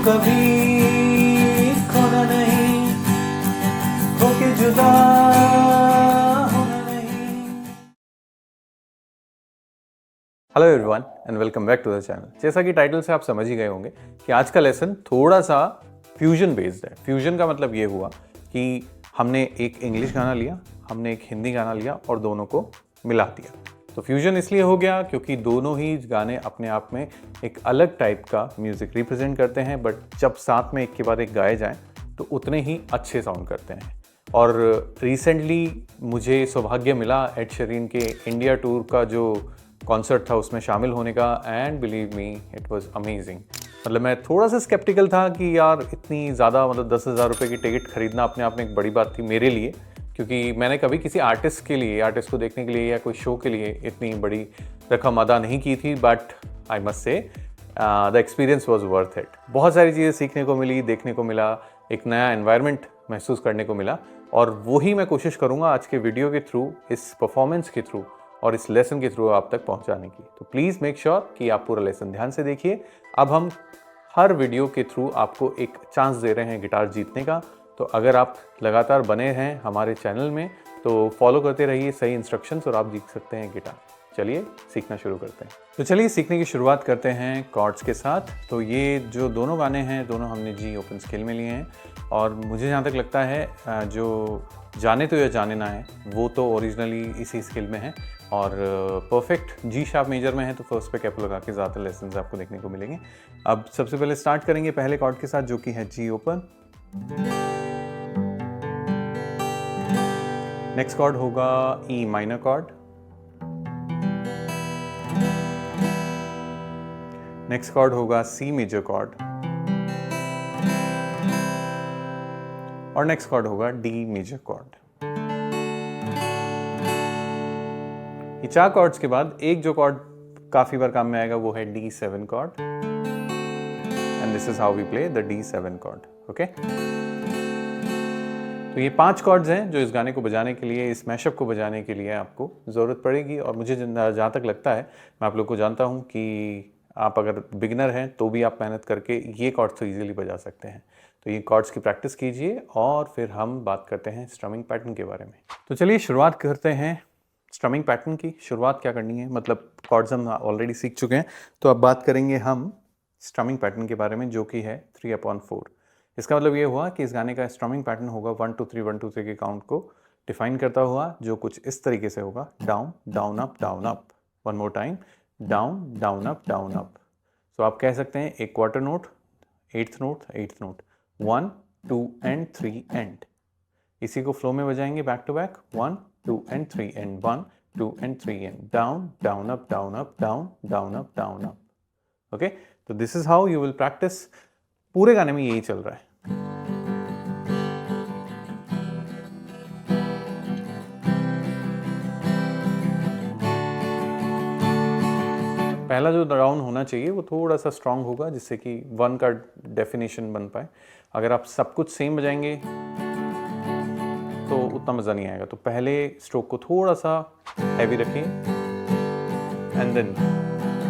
कभी खोना नहीं, होके जुदा होना नहीं। Hello everyone and welcome back to the channel. जैसा कि टाइटल से आप समझ ही गए होंगे कि आज का लेसन थोड़ा सा फ्यूजन बेस्ड है। फ्यूजन का मतलब ये हुआ कि हमने एक इंग्लिश गाना लिया, हमने एक हिंदी गाना लिया और दोनों को मिला दिया। तो फ्यूजन इसलिए हो गया क्योंकि दोनों ही गाने अपने आप में एक अलग टाइप का म्यूज़िक रिप्रेजेंट करते हैं, बट जब साथ में एक के बाद एक गाए जाएं तो उतने ही अच्छे साउंड करते हैं। और रिसेंटली मुझे सौभाग्य मिला एड शेरिन के इंडिया टूर का जो कॉन्सर्ट था उसमें शामिल होने का, and believe me it was amazing. मतलब मैं थोड़ा सा स्केप्टिकल था कि यार इतनी ज़्यादा, मतलब 10,000 रुपये की टिकट खरीदना अपने आप में एक बड़ी बात थी मेरे लिए, क्योंकि मैंने कभी किसी आर्टिस्ट को देखने के लिए या कोई शो के लिए इतनी बड़ी रकम अदा नहीं की थी। But I must say the experience was worth it. बहुत सारी चीज़ें सीखने को मिली, देखने को मिला, एक नया एनवायरनमेंट महसूस करने को मिला, और वही मैं कोशिश करूँगा आज के वीडियो के थ्रू, इस परफॉर्मेंस के थ्रू और इस लेसन के थ्रू आप तक पहुँचाने की। तो प्लीज़ मेक श्योर कि आप पूरा लेसन ध्यान से देखिए। अब हम हर वीडियो के थ्रू आपको एक चांस दे रहे हैं गिटार जीतने का। तो अगर आप लगातार बने हैं हमारे चैनल में तो फॉलो करते रहिए सही इंस्ट्रक्शंस और आप जीत सकते हैं गिटार। चलिए सीखना शुरू करते हैं। तो चलिए सीखने की शुरुआत करते हैं कॉर्ड्स के साथ। तो ये जो दोनों गाने हैं दोनों हमने जी ओपन स्केल में लिए हैं, और मुझे जहाँ तक लगता है जो जाने तो या जाने ना है वो तो ओरिजिनली इसी स्केल में है, और परफेक्ट जी शार्प मेजर में है, तो फर्स्ट पे कैप लगा के ज़्यादा लेसन्स आपको देखने को मिलेंगे। अब सबसे पहले स्टार्ट करेंगे पहले कॉर्ड के साथ जो कि है जी ओपन। नेक्स्ट कॉर्ड होगा E minor chord. Next chord होगा सी मेजर कॉर्ड, और नेक्स्ट कॉर्ड होगा डी मेजर कॉर्ड। ये चार कॉर्ड्स के बाद एक जो कॉर्ड काफी बार काम में आएगा वो है D7 chord, and this is how we play the D7 chord. Okay, तो ये 5 कॉर्ड्स हैं जो इस गाने को बजाने के लिए, इस मैशअप को बजाने के लिए आपको ज़रूरत पड़ेगी। और मुझे जहाँ तक लगता है, मैं आप लोग को जानता हूँ कि आप अगर बिगिनर हैं तो भी आप मेहनत करके ये कॉर्ड्स तो ईजिली बजा सकते हैं। तो ये कॉर्ड्स की प्रैक्टिस कीजिए और फिर हम बात करते हैं स्ट्रमिंग पैटर्न के बारे में। तो चलिए शुरुआत करते हैं स्ट्रमिंग पैटर्न की। शुरुआत क्या करनी है, मतलब कॉर्ड्स हम ऑलरेडी सीख चुके हैं, तो अब बात करेंगे हम स्ट्रमिंग पैटर्न के बारे में जो कि है 3/4। इसका मतलब ये हुआ कि इस गाने का स्ट्रमिंग पैटर्न होगा 1 2 3 1 2 3 के काउंट को डिफाइन करता हुआ, जो कुछ इस तरीके से होगा, down down up down up. One more time, down down up down up. So आप कह सकते हैं एक quarter note, 8th note, 8th note, 1 2 and 3 and. इसी को फ्लो में बजाएंगे back to back, 1 2 and 3 and, 1 2 and 3 and, down down up down up down down up down up. Okay, तो this is how you will practice. पूरे गाने में यही चल रहा है। पहला जो डाउन होना चाहिए वो थोड़ा सा स्ट्रांग होगा, जिससे कि 1 का डेफिनेशन बन पाए। अगर आप सब कुछ सेम बजाएंगे तो उतना मज़ा नहीं आएगा। तो पहले स्ट्रोक को थोड़ा सा हैवी रखिए and then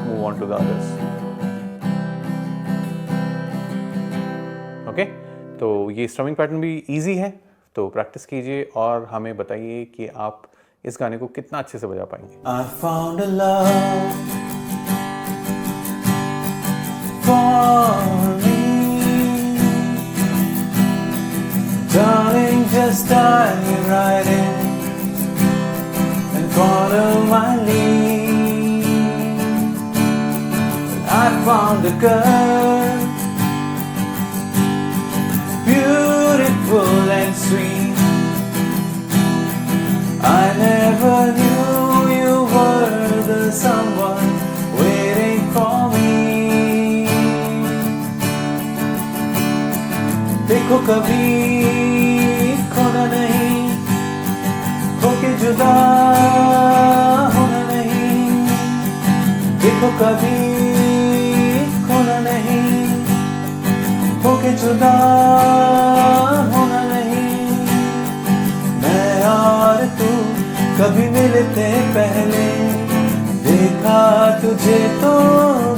move on to the others. Okay, तो ये स्ट्रमिंग पैटर्न भी इजी है, तो प्रैक्टिस कीजिए और हमें बताइए कि आप इस गाने को कितना अच्छे से बजा पाएंगे। I found a love for me, darling, just dive right in and follow my lead. I found a girl, beautiful and sweet. I never knew you were the someone waiting for me. देखो कभी खोना नहीं, होके जुदा होना नहीं। देखो कभी खोना नहीं, होके जुदा होना नहीं। मैं और तू कभी मिलते पहले, देखा तुझे तो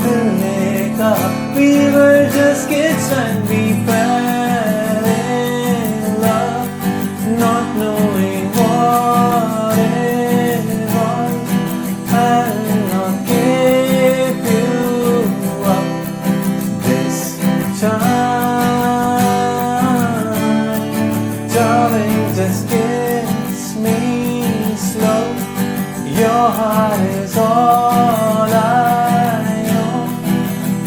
दिल ने कहा we were just kids days when we fell in love, not knowing what it was, and not give you up this time. Darling, just kiss me slow. Your heart is all I know,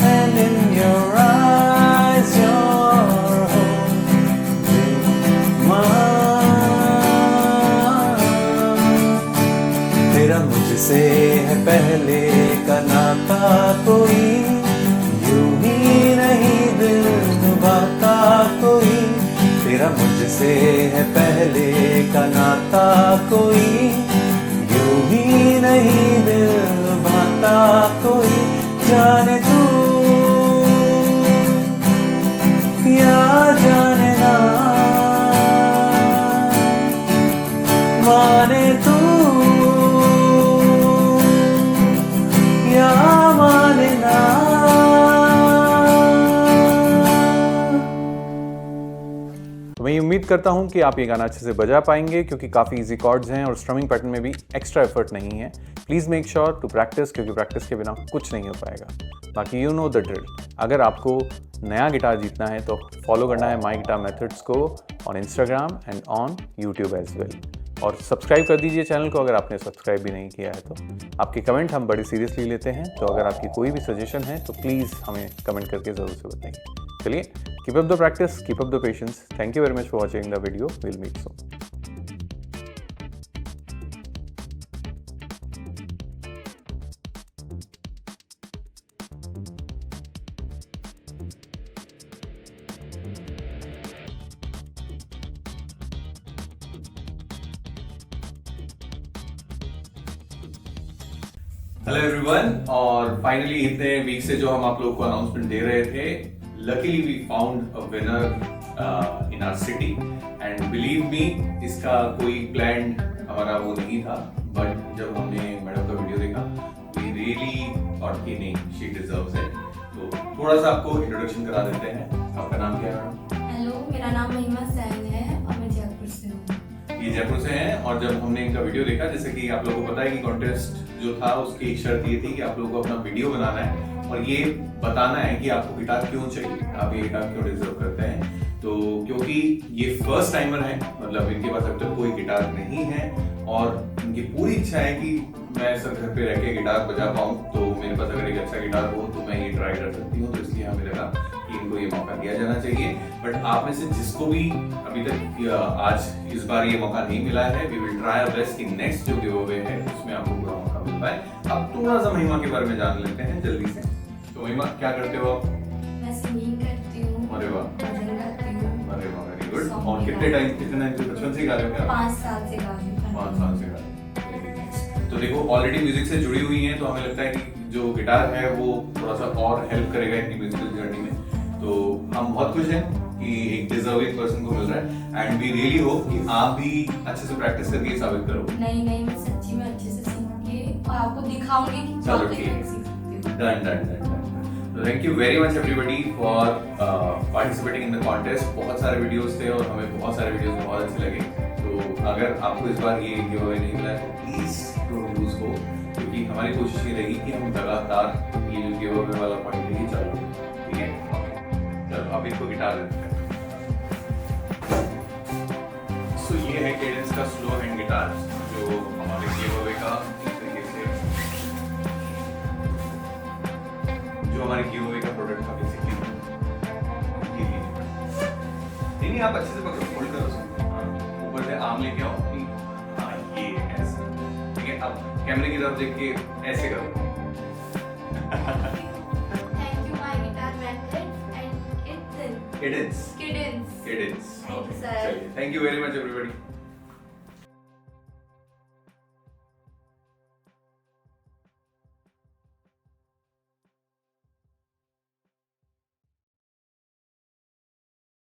and in your eyes you're holding mine. तेरा मुझसे है पहले का नाता कोई, यूं ही नहीं दिल निभाता कोई। तेरा मुझसे है पहले का नाता कोई, यूं ही नहीं दिल निभाता कोई। जाने तू या जाने ना, माने तू या माने ना। तो मैं उम्मीद करता हूं कि आप ये गाना अच्छे से बजा पाएंगे, क्योंकि काफ़ी इजी कॉर्ड्स हैं और स्ट्रमिंग पैटर्न में भी एक्स्ट्रा एफर्ट नहीं है। Please make sure to practice, क्योंकि प्रैक्टिस के बिना कुछ नहीं हो पाएगा। बाकी यू नो द ड्रिल। अगर आपको नया गिटार जीतना है तो फॉलो करना है माई गिटार मेथड्स को on Instagram and on YouTube as well. और सब्सक्राइब कर दीजिए चैनल को अगर आपने सब्सक्राइब भी नहीं किया है तो। आपके कमेंट हम बड़े सीरियसली लेते हैं, तो अगर आपकी कोई भी सजेशन है तो प्लीज़ हमें कमेंट करके ज़रूर से बताइए। चलिए, keep up the practice, keep up the patience. Thank you very much for watching the video. Will meet soon. Hello everyone, और फाइनली इतने वीक से जो हम आप लोगों को अनाउंसमेंट दे रहे थे, luckily we found a winner in our city. And believe me, इसका कोई प्लान हमारा वो नहीं था, बट जब हमने मैडम का वीडियो देखा वी रियली थॉट कि नहीं, शी डिजर्व्स इट। तो थोड़ा सा आपको इंट्रोडक्शन करा देते हैं। आपका नाम क्या है मैडम? हेलो, मेरा नाम महिमा सैन है और मैं जयपुर से हूँ। ये जयपुर से हैं, और जब हमने इनका वीडियो देखा, जैसे कि आप लोगों को पता है कि कॉन्टेस्ट जो था उसकी एक शर्त ये थी कि आप लोगों को अपना वीडियो बनाना है और ये बताना है कि आपको गिटार क्यों चाहिए, आप ये गिटार क्यों डिजर्व करते हैं। तो क्योंकि ये फर्स्ट टाइमर है, मतलब इनके पास अब तक कोई गिटार नहीं है, और इनकी पूरी इच्छा है कि मैं सर घर पे रह के गिटार बजा पाऊँ, तो मेरे पास अगर एक अच्छा गिटार हो तो मैं ये ट्राई कर सकती हूँ। तो इसलिए हमें लगा कि इनको ये मौका दिया जाना चाहिए। बट आप में से जिसको भी अभी तक आज इस बार ये मौका नहीं मिला है, we will try our best कि नेक्स्ट जो गिव अवे है उसमें आपको पूरा मौका मिल पाए। अब थोड़ा सा महिमा के बारे में जान लेते हैं जल्दी से। तो महिमा, क्या करते हो आप? मैं सिंगिंग करती हूँ। अरे वाह, भजन गाती हूँ। अरे वाह, वेरी गुड। और कितने टाइम से, बचपन से गा रहे हो क्या? 5 साल से गा रही हूँ। 5 साल से गा रहे हो। तो देखो, ऑलरेडी म्यूजिक से जुड़ी हुई हैं, तो हमें लगता है कि जो गिटार है वो थोड़ा सा और हेल्प करेगा इनकी म्यूजिकल जर्नी में। तो हम बहुत खुश हैं कि एक डिजर्विंग पर्सन को मिल रहा है, एंड वी रियली होप कि आप भी अच्छे से प्रैक्टिस करके साबित करो। नहीं, मैं सच्ची में अच्छे से सीख के और आपको दिखाऊंगी कि चलो मैं ठीक है, सीख सकती हूँ। डन। तो thank you very much everybody for participating in the contest. बहुत सारे वीडियोस थे और हमें बहुत सारे वीडियोस बहुत अच्छे लगे। तो अगर आपको इस बार ये गिव अवे नहीं मिला है तो प्लीज डोंट लूज होप, क्योंकि हमारी कोशिश ये रहेगी कि हम लगातार ये जो गिव अवे वाला पॉइंट है ये चालू रखें। ठीक है, चलो अब इनको गिटार देते हैं। सो ये है केडेंस का स्लो हैंड गिटार, जो हमारे गिव अवे का एक तरीके से जो हमारे गिव अवे का प्रोडक्ट था बेसिकली। नहीं, आप अच्छे से पकड़ो, होल्ड करो उसको, ऊपर से आर्म लेके आओ। हाँ, ये ऐसे, ठीक है। अब कैमरे की तरफ देख के ऐसे करो। Thank you, my guitar method and it's Cadence. Cadence. Cadence. Thank you, Okay. sir. चलिए, thank you very much everybody.